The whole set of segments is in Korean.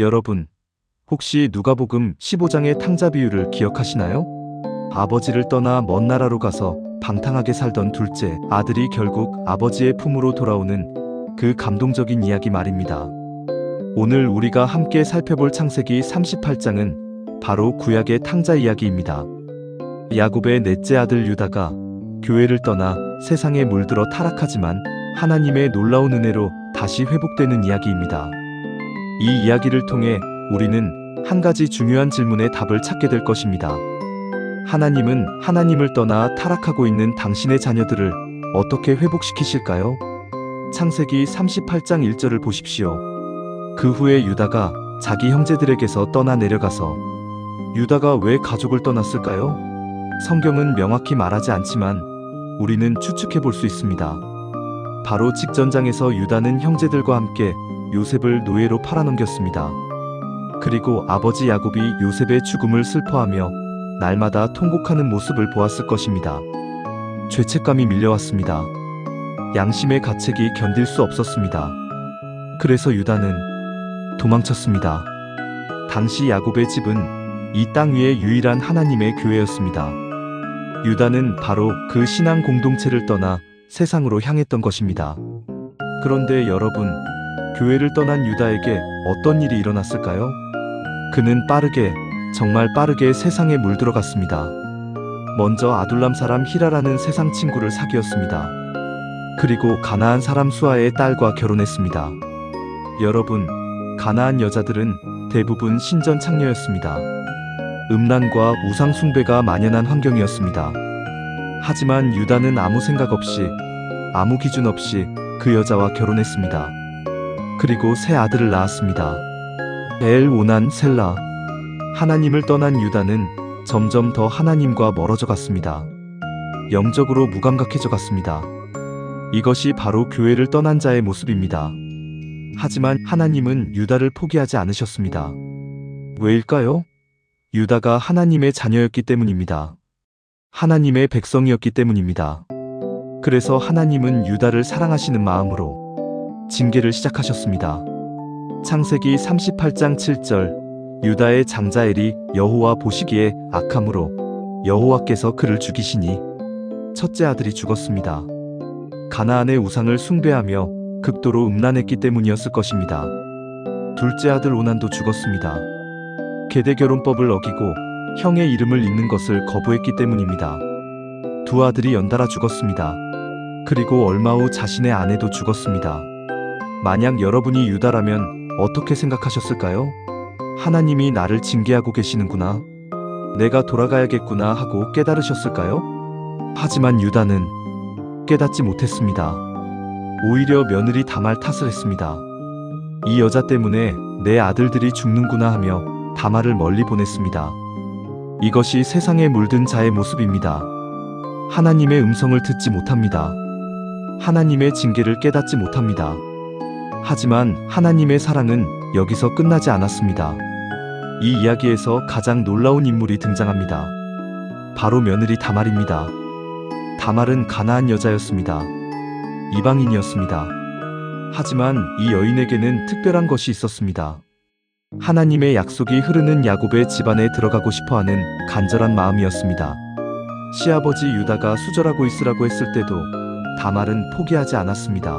여러분, 혹시 누가복음 15장의 탕자 비유를 기억하시나요? 아버지를 떠나 먼 나라로 가서 방탕하게 살던 둘째 아들이 결국 아버지의 품으로 돌아오는 그 감동적인 이야기 말입니다. 오늘 우리가 함께 살펴볼 창세기 38장은 바로 구약의 탕자 이야기입니다. 야곱의 넷째 아들 유다가 교회를 떠나 세상에 물들어 타락하지만 하나님의 놀라운 은혜로 다시 회복되는 이야기입니다. 이 이야기를 통해 우리는 한 가지 중요한 질문의 답을 찾게 될 것입니다. 하나님은 하나님을 떠나 타락하고 있는 당신의 자녀들을 어떻게 회복시키실까요? 창세기 38장 1절을 보십시오. 그 후에 유다가 자기 형제들에게서 떠나 내려가서 유다가 왜 가족을 떠났을까요? 성경은 명확히 말하지 않지만 우리는 추측해 볼 수 있습니다. 바로 직전장에서 유다는 형제들과 함께 요셉을 노예로 팔아넘겼습니다. 그리고 아버지 야곱이 요셉의 죽음을 슬퍼하며 날마다 통곡하는 모습을 보았을 것입니다. 죄책감이 밀려왔습니다. 양심의 가책이 견딜 수 없었습니다. 그래서 유다는 도망쳤습니다. 당시 야곱의 집은 이 땅 위의 유일한 하나님의 교회였습니다. 유다는 바로 그 신앙 공동체를 떠나 세상으로 향했던 것입니다. 그런데 여러분, 교회를 떠난 유다에게 어떤 일이 일어났을까요? 그는 정말 빠르게 세상에 물들어갔습니다. 먼저 아둘람 사람 히라라는 세상 친구를 사귀었습니다. 그리고 가나안 사람 수아의 딸과 결혼했습니다. 여러분, 가나안 여자들은 대부분 신전 창녀였습니다. 음란과 우상 숭배가 만연한 환경이었습니다. 하지만 유다는 아무 생각 없이, 아무 기준 없이 그 여자와 결혼했습니다. 그리고 세 아들을 낳았습니다. 엘, 오난, 셀라. 하나님을 떠난 유다는 점점 더 하나님과 멀어져 갔습니다. 영적으로 무감각해져 갔습니다. 이것이 바로 교회를 떠난 자의 모습입니다. 하지만 하나님은 유다를 포기하지 않으셨습니다. 왜일까요? 유다가 하나님의 자녀였기 때문입니다. 하나님의 백성이었기 때문입니다. 그래서 하나님은 유다를 사랑하시는 마음으로 징계를 시작하셨습니다. 창세기 38장 7절, 유다의 장자 엘이 여호와 보시기에 악함으로 여호와께서 그를 죽이시니 첫째 아들이 죽었습니다. 가나안의 우상을 숭배하며 극도로 음란했기 때문이었을 것입니다. 둘째 아들 오난도 죽었습니다. 계대결혼법을 어기고 형의 이름을 잇는 것을 거부했기 때문입니다. 두 아들이 연달아 죽었습니다. 그리고 얼마 후 자신의 아내도 죽었습니다. 만약 여러분이 유다라면 어떻게 생각하셨을까요? 하나님이 나를 징계하고 계시는구나. 내가 돌아가야겠구나 하고 깨달으셨을까요? 하지만 유다는 깨닫지 못했습니다. 오히려 며느리 다말 탓을 했습니다. 이 여자 때문에 내 아들들이 죽는구나 하며 다말을 멀리 보냈습니다. 이것이 세상에 물든 자의 모습입니다. 하나님의 음성을 듣지 못합니다. 하나님의 징계를 깨닫지 못합니다. 하지만 하나님의 사랑은 여기서 끝나지 않았습니다. 이 이야기에서 가장 놀라운 인물이 등장합니다. 바로 며느리 다말입니다. 다말은 가나안 여자였습니다. 이방인이었습니다. 하지만 이 여인에게는 특별한 것이 있었습니다. 하나님의 약속이 흐르는 야곱의 집안에 들어가고 싶어하는 간절한 마음이었습니다. 시아버지 유다가 수절하고 있으라고 했을 때도 다말은 포기하지 않았습니다.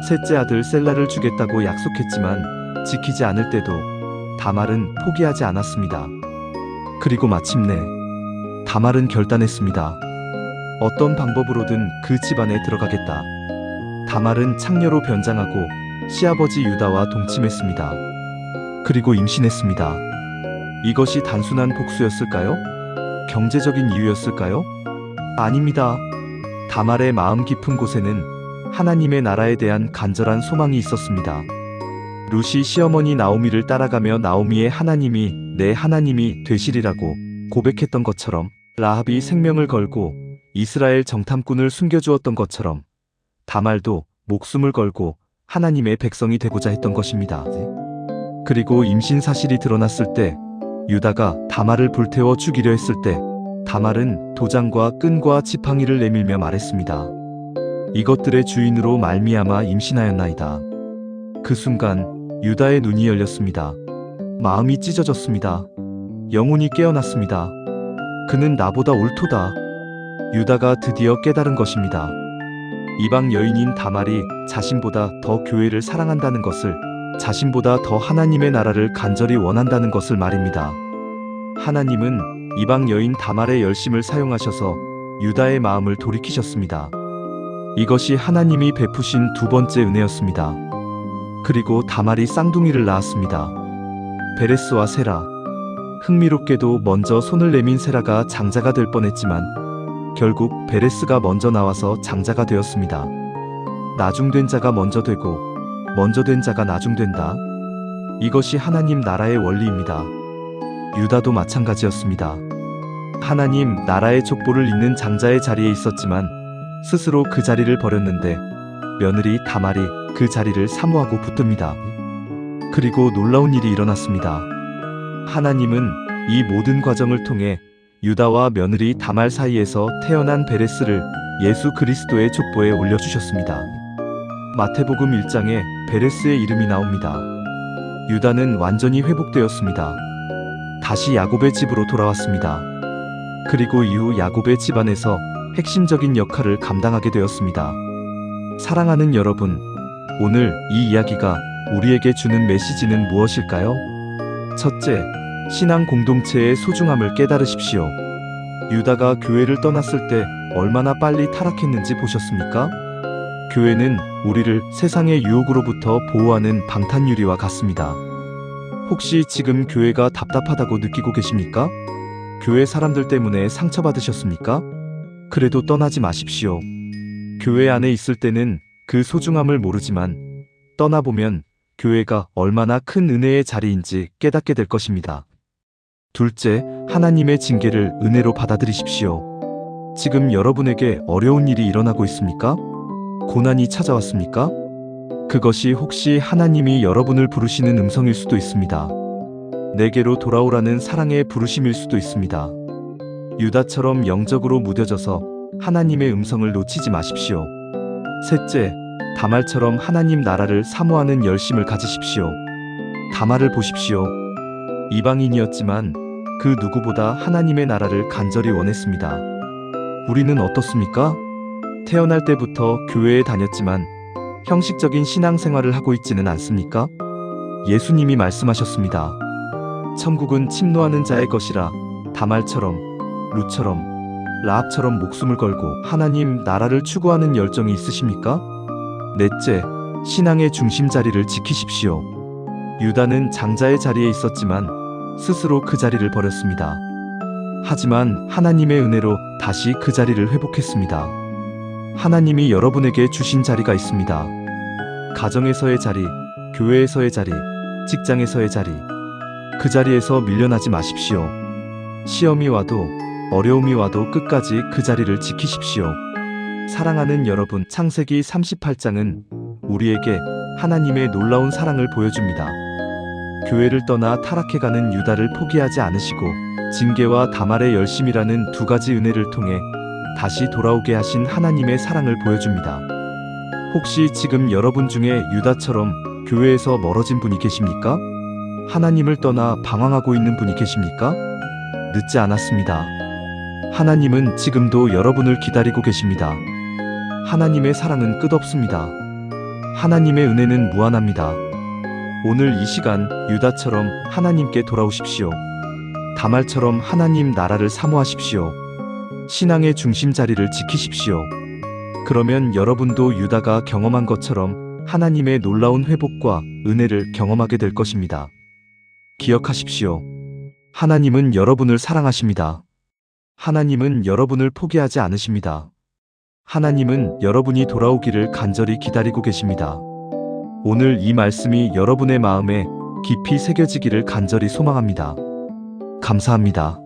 셋째 아들 셀라를 주겠다고 약속했지만 지키지 않을 때도 다말은 포기하지 않았습니다. 그리고 마침내 다말은 결단했습니다. 어떤 방법으로든 그 집안에 들어가겠다. 다말은 창녀로 변장하고 시아버지 유다와 동침했습니다. 그리고 임신했습니다. 이것이 단순한 복수였을까요? 경제적인 이유였을까요? 아닙니다. 다말의 마음 깊은 곳에는 하나님의 나라에 대한 간절한 소망이 있었습니다. 룻이 시어머니 나오미를 따라가며 나오미의 하나님이 내 하나님이 되시리라고 고백했던 것처럼, 라합이 생명을 걸고 이스라엘 정탐꾼을 숨겨주었던 것처럼 다말도 목숨을 걸고 하나님의 백성이 되고자 했던 것입니다. 그리고 임신 사실이 드러났을 때, 유다가 다말을 불태워 죽이려 했을 때 다말은 도장과 끈과 지팡이를 내밀며 말했습니다. 이것들의 주인으로 말미암아 임신하였나이다. 그 순간 유다의 눈이 열렸습니다. 마음이 찢어졌습니다. 영혼이 깨어났습니다. 그는 나보다 옳도다. 유다가 드디어 깨달은 것입니다. 이방 여인인 다말이 자신보다 더 교회를 사랑한다는 것을, 자신보다 더 하나님의 나라를 간절히 원한다는 것을 말입니다. 하나님은 이방 여인 다말의 열심을 사용하셔서 유다의 마음을 돌이키셨습니다. 이것이 하나님이 베푸신 두 번째 은혜였습니다. 그리고 다말이 쌍둥이를 낳았습니다. 베레스와 세라. 흥미롭게도 먼저 손을 내민 세라가 장자가 될 뻔했지만 결국 베레스가 먼저 나와서 장자가 되었습니다. 나중된 자가 먼저 되고 먼저 된 자가 나중된다. 이것이 하나님 나라의 원리입니다. 유다도 마찬가지였습니다. 하나님 나라의 족보를 잇는 장자의 자리에 있었지만 스스로 그 자리를 버렸는데 며느리 다말이 그 자리를 사모하고 붙듭니다. 그리고 놀라운 일이 일어났습니다. 하나님은 이 모든 과정을 통해 유다와 며느리 다말 사이에서 태어난 베레스를 예수 그리스도의 족보에 올려주셨습니다. 마태복음 1장에 베레스의 이름이 나옵니다. 유다는 완전히 회복되었습니다. 다시 야곱의 집으로 돌아왔습니다. 그리고 이후 야곱의 집안에서 핵심적인 역할을 감당하게 되었습니다. 사랑하는 여러분, 오늘 이 이야기가 우리에게 주는 메시지는 무엇일까요? 첫째, 신앙 공동체의 소중함을 깨달으십시오. 유다가 교회를 떠났을 때 얼마나 빨리 타락했는지 보셨습니까? 교회는 우리를 세상의 유혹으로부터 보호하는 방탄유리와 같습니다. 혹시 지금 교회가 답답하다고 느끼고 계십니까? 교회 사람들 때문에 상처받으셨습니까? 그래도 떠나지 마십시오. 교회 안에 있을 때는 그 소중함을 모르지만 떠나보면 교회가 얼마나 큰 은혜의 자리인지 깨닫게 될 것입니다. 둘째, 하나님의 징계를 은혜로 받아들이십시오. 지금 여러분에게 어려운 일이 일어나고 있습니까? 고난이 찾아왔습니까? 그것이 혹시 하나님이 여러분을 부르시는 음성일 수도 있습니다. 내게로 돌아오라는 사랑의 부르심일 수도 있습니다. 유다처럼 영적으로 무뎌져서 하나님의 음성을 놓치지 마십시오. 셋째, 다말처럼 하나님 나라를 사모하는 열심을 가지십시오. 다말을 보십시오. 이방인이었지만 그 누구보다 하나님의 나라를 간절히 원했습니다. 우리는 어떻습니까? 태어날 때부터 교회에 다녔지만 형식적인 신앙생활을 하고 있지는 않습니까? 예수님이 말씀하셨습니다. 천국은 침노하는 자의 것이라. 다말처럼, 룻처럼, 라합처럼 목숨을 걸고 하나님 나라를 추구하는 열정이 있으십니까? 넷째, 신앙의 중심 자리를 지키십시오. 유다는 장자의 자리에 있었지만 스스로 그 자리를 버렸습니다. 하지만 하나님의 은혜로 다시 그 자리를 회복했습니다. 하나님이 여러분에게 주신 자리가 있습니다. 가정에서의 자리, 교회에서의 자리, 직장에서의 자리. 그 자리에서 밀려나지 마십시오. 시험이 와도 어려움이 와도 끝까지 그 자리를 지키십시오. 사랑하는 여러분, 창세기 38장은 우리에게 하나님의 놀라운 사랑을 보여줍니다. 교회를 떠나 타락해가는 유다를 포기하지 않으시고 징계와 다말의 열심이라는 두 가지 은혜를 통해 다시 돌아오게 하신 하나님의 사랑을 보여줍니다. 혹시 지금 여러분 중에 유다처럼 교회에서 멀어진 분이 계십니까? 하나님을 떠나 방황하고 있는 분이 계십니까? 늦지 않았습니다. 하나님은 지금도 여러분을 기다리고 계십니다. 하나님의 사랑은 끝없습니다. 하나님의 은혜는 무한합니다. 오늘 이 시간 유다처럼 하나님께 돌아오십시오. 다말처럼 하나님 나라를 사모하십시오. 신앙의 중심 자리를 지키십시오. 그러면 여러분도 유다가 경험한 것처럼 하나님의 놀라운 회복과 은혜를 경험하게 될 것입니다. 기억하십시오. 하나님은 여러분을 사랑하십니다. 하나님은 여러분을 포기하지 않으십니다. 하나님은 여러분이 돌아오기를 간절히 기다리고 계십니다. 오늘 이 말씀이 여러분의 마음에 깊이 새겨지기를 간절히 소망합니다. 감사합니다.